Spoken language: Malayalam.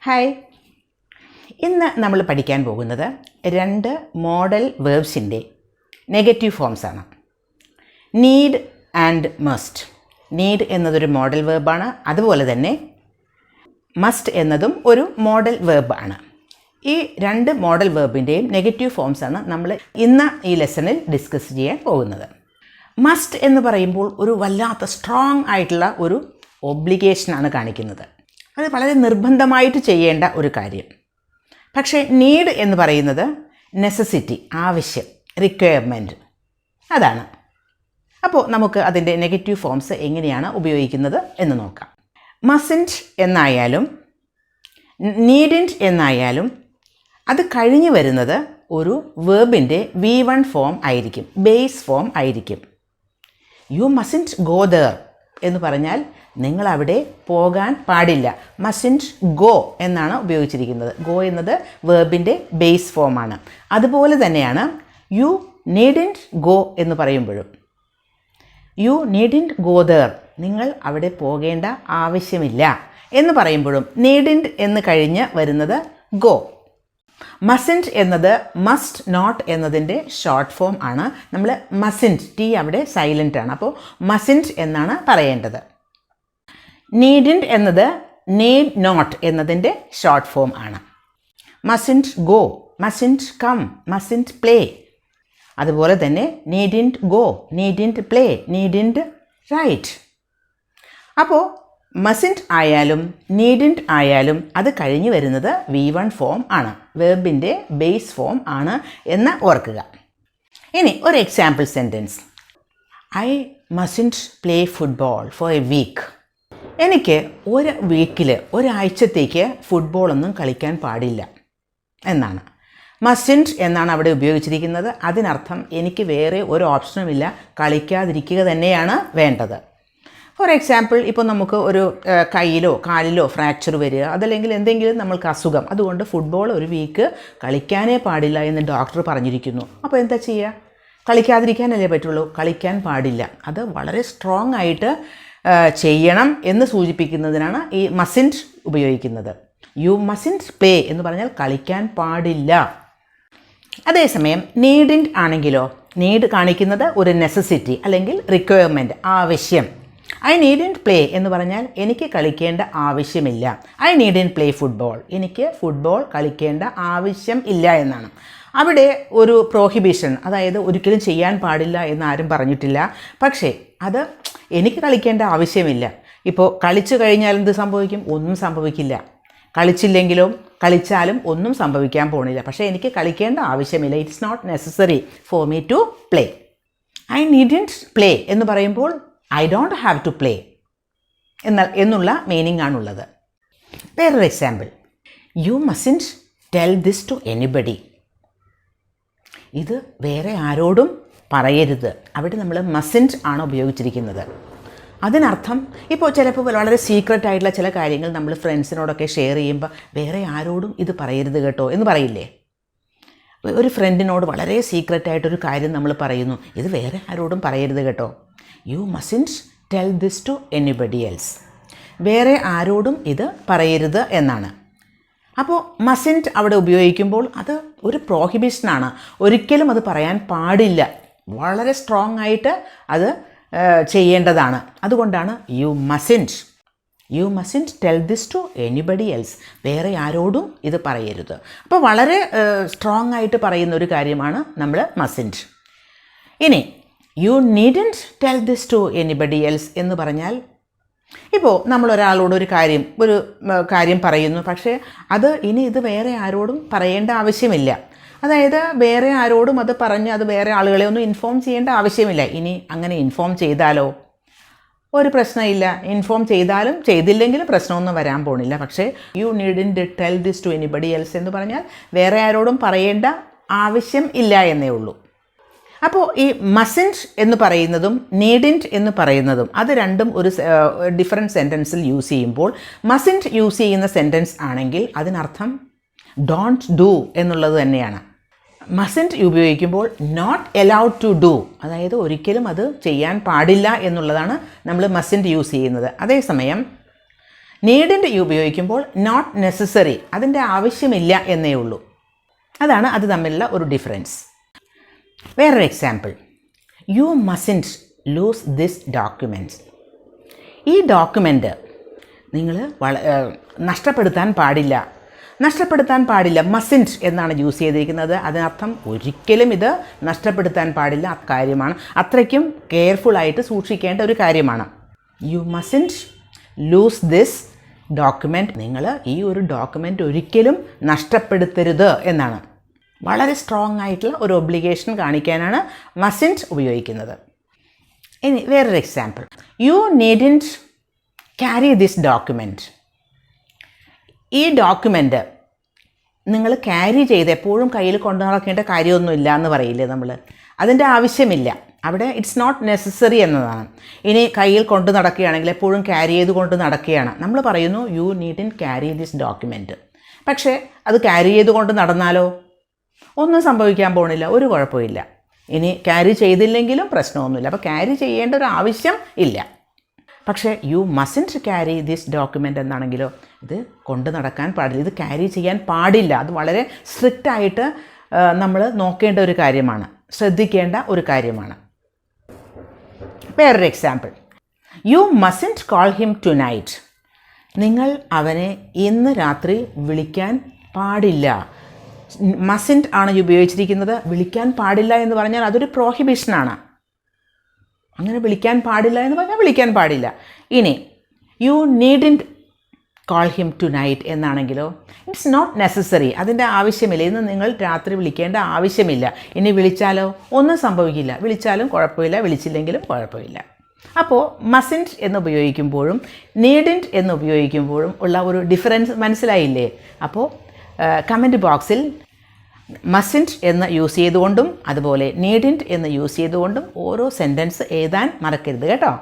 ഹായ്, ഇന്ന് നമ്മൾ പഠിക്കാൻ പോകുന്നത് രണ്ട് മോഡൽ വേർബ്സിൻ്റെ നെഗറ്റീവ് ഫോംസാണ്. Need and must. നീഡ് എന്നതൊരു മോഡൽ വേർബാണ്. അതുപോലെ തന്നെ മസ്റ്റ് എന്നതും ഒരു മോഡൽ വേർബാണ്. ഈ രണ്ട് മോഡൽ വേർബിൻ്റെയും നെഗറ്റീവ് ഫോംസാണ് നമ്മൾ ഇന്ന് ഈ ലെസണിൽ ഡിസ്കസ് ചെയ്യാൻ പോകുന്നത്. മസ്റ്റ് എന്ന് പറയുമ്പോൾ ഒരു വല്ലാത്ത സ്ട്രോങ് ആയിട്ടുള്ള ഒരു ഒബ്ലിഗേഷനാണ് കാണിക്കുന്നത്. അത് വളരെ നിർബന്ധമായിട്ട് ചെയ്യേണ്ട ഒരു കാര്യം. പക്ഷേ നീഡ് എന്ന് പറയുന്നത് നെസസിറ്റി, ആവശ്യം, റിക്വയർമെൻറ്റ്, അതാണ്. അപ്പോൾ നമുക്ക് അതിൻ്റെ നെഗറ്റീവ് ഫോംസ് എങ്ങനെയാണ് ഉപയോഗിക്കുന്നത് എന്ന് നോക്കാം. മസ്റ്റൻറ്റ് എന്നായാലും നീഡിൻറ്റ് എന്നായാലും അത് കഴിഞ്ഞ് വരുന്നത് ഒരു വേർബിൻ്റെ V1 ഫോം ആയിരിക്കും, ബേസ് ഫോം ആയിരിക്കും. യു മസ്റ്റൻറ്റ് ഗോ ദർ എന്ന് പറഞ്ഞാൽ നിങ്ങൾ അവിടെ പോകാൻ പാടില്ല. മസ്റ്റൻറ്റ് ഗോ എന്നാണ് ഉപയോഗിച്ചിരിക്കുന്നത്. ഗോ എന്നത് വേർബിൻ്റെ ബേസ് ഫോമാണ്. അതുപോലെ തന്നെയാണ് യു നീഡിൻറ്റ് ഗോ എന്ന് പറയുമ്പോഴും. യു നീഡിൻറ്റ് ഗോ ദർ, നിങ്ങൾ അവിടെ പോകേണ്ട ആവശ്യമില്ല എന്ന് പറയുമ്പോഴും നീഡിൻറ്റ് എന്ന് കഴിഞ്ഞ് വരുന്നത് ഗോ. മസ്റ്റൻറ്റ് എന്നത് മസ്റ്റ് നോട്ട് എന്നതിൻ്റെ ഷോർട്ട് ഫോം ആണ്. നമ്മൾ മസ്റ്റൻറ്റ്, ടി അവിടെ സൈലൻ്റ് ആണ്, അപ്പോൾ മസ്റ്റൻറ്റ് എന്നാണ് പറയേണ്ടത്. നീഡിൻറ്റ് എന്നത് നീഡ് നോട്ട് എന്നതിൻ്റെ ഷോർട്ട് ഫോം ആണ്. മസ്റ്റൻറ്റ് ഗോ, മസ്റ്റൻറ്റ് കം, മസ്റ്റൻറ്റ് പ്ലേ. അതുപോലെ തന്നെ നീഡിൻറ്റ് ഗോ, നീഡിൻറ്റ് പ്ലേ, നീഡിൻറ്റ് റൈറ്റ്. അപ്പോൾ മസ്റ്റൻറ്റ് ആയാലും നീഡിൻറ്റ് ആയാലും അത് കഴിഞ്ഞ് വരുന്നത് V1 ഫോം ആണ്, വെർബിൻ്റെ ബേസ് ഫോം ആണ് എന്ന് ഓർക്കുക. ഇനി ഒരു example sentence. I mustn't play football for a week. എനിക്ക് ഒരു വീക്കിൽ, ഒരാഴ്ചത്തേക്ക് ഫുട്ബോളൊന്നും കളിക്കാൻ പാടില്ല എന്നാണ്. മസ്റ്റൻറ്റ് എന്നാണ് അവിടെ ഉപയോഗിച്ചിരിക്കുന്നത്. അതിനർത്ഥം എനിക്ക് വേറെ ഒരു ഓപ്ഷനുമില്ല, കളിക്കാതിരിക്കുക തന്നെയാണ് വേണ്ടത്. ഫോർ എക്സാമ്പിൾ, ഇപ്പോൾ നമുക്ക് ഒരു കയ്യിലോ കാലിലോ ഫ്രാക്ചർ വരിക, അതല്ലെങ്കിൽ എന്തെങ്കിലും നമ്മൾക്ക് അസുഖം, അതുകൊണ്ട് ഫുട്ബോൾ ഒരു വീക്ക് കളിക്കാനേ പാടില്ല എന്ന് ഡോക്ടർ പറഞ്ഞിരിക്കുന്നു. അപ്പോൾ എന്താ ചെയ്യുക? കളിക്കാതിരിക്കാനല്ലേ പറ്റുള്ളൂ, കളിക്കാൻ പാടില്ല. അത് വളരെ സ്ട്രോങ് ആയിട്ട് ചെയ്യണം എന്ന് സൂചിപ്പിക്കുന്നതിനാണ് ഈ മസ്റ്റൻറ്റ് ഉപയോഗിക്കുന്നത്. യു മസ്റ്റൻറ്റ് പ്ലേ എന്ന് പറഞ്ഞാൽ കളിക്കാൻ പാടില്ല. അതേസമയം നീഡിൻറ്റ് ആണെങ്കിലോ, നീഡ് കാണിക്കുന്നത് ഒരു നെസസിറ്റി അല്ലെങ്കിൽ റിക്വയർമെൻറ്റ്, ആവശ്യം. ഐ നീഡിൻറ്റ് പ്ലേ എന്ന് പറഞ്ഞാൽ എനിക്ക് കളിക്കേണ്ട ആവശ്യമില്ല. ഐ നീഡിൻറ്റ് പ്ലേ ഫുട്ബോൾ, എനിക്ക് ഫുട്ബോൾ കളിക്കേണ്ട ആവശ്യം ഇല്ല എന്നാണ്. അവിടെ ഒരു പ്രോഹിബിഷൻ, അതായത് ഒരിക്കലും ചെയ്യാൻ പാടില്ല എന്ന് ആരും പറഞ്ഞിട്ടില്ല. പക്ഷേ അത് എനിക്ക് കളിക്കേണ്ട ആവശ്യമില്ല. ഇപ്പോൾ കളിച്ചു കഴിഞ്ഞാൽ എന്ത് സംഭവിക്കും? ഒന്നും സംഭവിക്കില്ല. കളിച്ചില്ലെങ്കിലും കളിച്ചാലും ഒന്നും സംഭവിക്കാൻ പോണില്ല. പക്ഷേ എനിക്ക് കളിക്കേണ്ട ആവശ്യമില്ല. It's not necessary for me to play. I needn't play എന്ന് പറയുമ്പോൾ I don't have to play എന്നുള്ള മീനിങ് ആണുള്ളത്. വേറൊരു example. You mustn't tell this to anybody. ഇത് വേറെ ആരോടും പറയരുത്. അവിടെ നമ്മൾ മസ്റ്റൻറ്റ് ആണ് ഉപയോഗിച്ചിരിക്കുന്നത്. അതിനർത്ഥം ഇപ്പോൾ ചിലപ്പോൾ വളരെ സീക്രട്ട് ആയിട്ടുള്ള ചില കാര്യങ്ങൾ നമ്മൾ ഫ്രണ്ട്സിനോടൊക്കെ ഷെയർ ചെയ്യുമ്പോൾ വേറെ ആരോടും ഇത് പറയരുത് കേട്ടോ എന്ന് പറയില്ലേ? ഒരു ഫ്രണ്ടിനോട് വളരെ സീക്രട്ടായിട്ടൊരു കാര്യം നമ്മൾ പറയുന്നു, ഇത് വേറെ ആരോടും പറയരുത് കേട്ടോ. You mustn't tell this to anybody else. വേറെ ആരോടും ഇത് പറയരുത് എന്നാണ്. അപ്പോൾ മസ്റ്റൻറ്റ് അവിടെ ഉപയോഗിക്കുമ്പോൾ അത് ഒരു പ്രോഹിബിഷനാണ്. ഒരിക്കലും അത് പറയാൻ പാടില്ല. വളരെ സ്ട്രോങ് ആയിട്ട് അത് ചെയ്യേണ്ടതാണ്. അതുകൊണ്ടാണ് you mustn't tell this to anybody else. വേറെ ആരോടും ഇത് പറയരുത്. അപ്പോൾ വളരെ സ്ട്രോങ് ആയിട്ട് പറയുന്ന ഒരു കാര്യമാണ് നമ്മൾ മസ്റ്റൻറ്റ്. ഇനി you needn't tell this to anybody else എന്ന് പറഞ്ഞാൽ, ഇപ്പോൾ നമ്മളൊരാളോട് ഒരു കാര്യം പറയുന്നു, പക്ഷേ ഇത് വേറെ ആരോടും പറയേണ്ട ആവശ്യമില്ല. അതായത് വേറെ ആരോടും അത് പറഞ്ഞ് അത് വേറെ ആളുകളെ ഒന്നും ഇൻഫോം ചെയ്യേണ്ട ആവശ്യമില്ല. ഇനി അങ്ങനെ ഇൻഫോം ചെയ്താലോ? ഒരു പ്രശ്നമില്ല. ഇൻഫോം ചെയ്താലും ചെയ്തില്ലെങ്കിലും പ്രശ്നമൊന്നും വരാൻ പോണില്ല. പക്ഷേ you needn't tell this to anybody else എന്ന് പറഞ്ഞാൽ വേറെ ആരോടും പറയേണ്ട ആവശ്യം ഇല്ല എന്നേ ഉള്ളൂ. അപ്പോൾ ഈ മസ്റ്റൻറ്റ് എന്ന് പറയുന്നതും നീഡിൻറ്റ് എന്ന് പറയുന്നതും അത് രണ്ടും ഒരു ഡിഫറെൻറ്റ് സെൻറ്റൻസിൽ യൂസ് ചെയ്യുമ്പോൾ, മസ്റ്റൻറ്റ് യൂസ് ചെയ്യുന്ന സെൻറ്റൻസ് ആണെങ്കിൽ അതിനർത്ഥം ഡോണ്ട് ഡു എന്നുള്ളത് തന്നെയാണ്. മസ്റ്റൻറ്റ് ഉപയോഗിക്കുമ്പോൾ നോട്ട് അലൗഡ് ടു ഡു, അതായത് ഒരിക്കലും അത് ചെയ്യാൻ പാടില്ല എന്നുള്ളതാണ് നമ്മൾ മസ്റ്റൻറ്റ് യൂസ് ചെയ്യുന്നത്. അതേസമയം നീഡിൻ്റ് ഉപയോഗിക്കുമ്പോൾ നോട്ട് നെസസറി, അതിൻ്റെ ആവശ്യമില്ല എന്നേ ഉള്ളൂ. അതാണ് അത് തമ്മിലുള്ള ഒരു ഡിഫറൻസ്. വേറൊരു example, you mustn't lose this documents. ഈ ഡോക്യുമെൻ്റ് നിങ്ങൾ നഷ്ടപ്പെടുത്താൻ പാടില്ല. മസിൻറ്റ് എന്നാണ് യൂസ് ചെയ്തിരിക്കുന്നത്. അതിനർത്ഥം ഒരിക്കലും ഇത് നഷ്ടപ്പെടുത്താൻ പാടില്ല കാര്യമാണ്. അത്രയ്ക്കും കെയർഫുള്ളായിട്ട് സൂക്ഷിക്കേണ്ട ഒരു കാര്യമാണ്. You mustn't lose this document. നിങ്ങൾ ഈ ഒരു ഡോക്യുമെൻ്റ് ഒരിക്കലും നഷ്ടപ്പെടുത്തരുത് എന്നാണ്. വളരെ സ്ട്രോങ് ആയിട്ടുള്ള ഒരു ഒബ്ലിഗേഷൻ കാണിക്കാനാണ് മസിൻറ്റ് ഉപയോഗിക്കുന്നത്. ഇനി വേറൊരു example, you needn't carry this document. ഈ ഡോക്യുമെൻ്റ് നിങ്ങൾ ക്യാരി ചെയ്ത് എപ്പോഴും കയ്യിൽ കൊണ്ടു നടക്കേണ്ട കാര്യമൊന്നുമില്ല എന്ന് പറയില്ലേ നമ്മൾ, അതിൻ്റെ ആവശ്യമില്ല. അവിടെ ഇറ്റ്സ് നോട്ട് നെസസറി എന്നതാണ്. ഇനി കയ്യിൽ കൊണ്ട് നടക്കുകയാണെങ്കിൽ എപ്പോഴും ക്യാരി ചെയ്ത് കൊണ്ട് നടക്കുകയാണ്, നമ്മൾ പറയുന്നു U needn't carry this document. പക്ഷേ അത് ക്യാരി ചെയ്ത് കൊണ്ട് നടന്നാലോ ഒന്നും സംഭവിക്കാൻ പോണില്ല, ഒരു കുഴപ്പമില്ല. ഇനി ക്യാരി ചെയ്തില്ലെങ്കിലും പ്രശ്നമൊന്നുമില്ല. അപ്പോൾ ക്യാരി ചെയ്യേണ്ട ഒരു ആവശ്യം ഇല്ല. പക്ഷേ you mustn't carry this document എന്നാണെങ്കിലോ ഇത് കൊണ്ട് നടക്കാൻ പാടില്ല, ഇത് ക്യാരി ചെയ്യാൻ പാടില്ല. അത് വളരെ സ്ട്രിക്റ്റായിട്ട് നമ്മൾ നോക്കേണ്ട ഒരു കാര്യമാണ്, ശ്രദ്ധിക്കേണ്ട ഒരു കാര്യമാണ്. വേറൊരു example, you mustn't call him tonight. നിങ്ങൾ അവനെ ഇന്ന് രാത്രി വിളിക്കാൻ പാടില്ല. മസിൻറ്റ് ആണ് ഉപയോഗിച്ചിരിക്കുന്നത്. വിളിക്കാൻ പാടില്ല എന്ന് പറഞ്ഞാൽ അതൊരു പ്രോഹിബിഷനാണ്. അങ്ങനെ വിളിക്കാൻ പാടില്ല എന്ന് പറഞ്ഞാൽ വിളിക്കാൻ പാടില്ല. ഇനി you needn't call him tonight എന്നാണെങ്കിലോ ഇറ്റ്സ് നോട്ട് നെസസറി, അതിൻ്റെ ആവശ്യമില്ല. ഇന്ന് നിങ്ങൾ രാത്രി വിളിക്കേണ്ട ആവശ്യമില്ല. ഇനി വിളിച്ചാലോ ഒന്നും സംഭവിക്കില്ല, വിളിച്ചാലും കുഴപ്പമില്ല, വിളിച്ചില്ലെങ്കിലും കുഴപ്പമില്ല. അപ്പോൾ മസിൻറ്റ് എന്ന് ഉപയോഗിക്കുമ്പോഴും നീഡിൻറ്റ് എന്ന് ഉപയോഗിക്കുമ്പോഴും ഉള്ള ഒരു ഡിഫറൻസ് മനസ്സിലായില്ലേ? അപ്പോൾ കമൻറ്റ് ബോക്സിൽ മസിൻറ്റ് എന്ന് യൂസ് ചെയ്തുകൊണ്ടും അതുപോലെ നീഡിൻറ്റ് എന്ന് യൂസ് ചെയ്തുകൊണ്ടും ഓരോ സെൻറ്റൻസ് എഴുതാൻ മറക്കരുത് കേട്ടോ.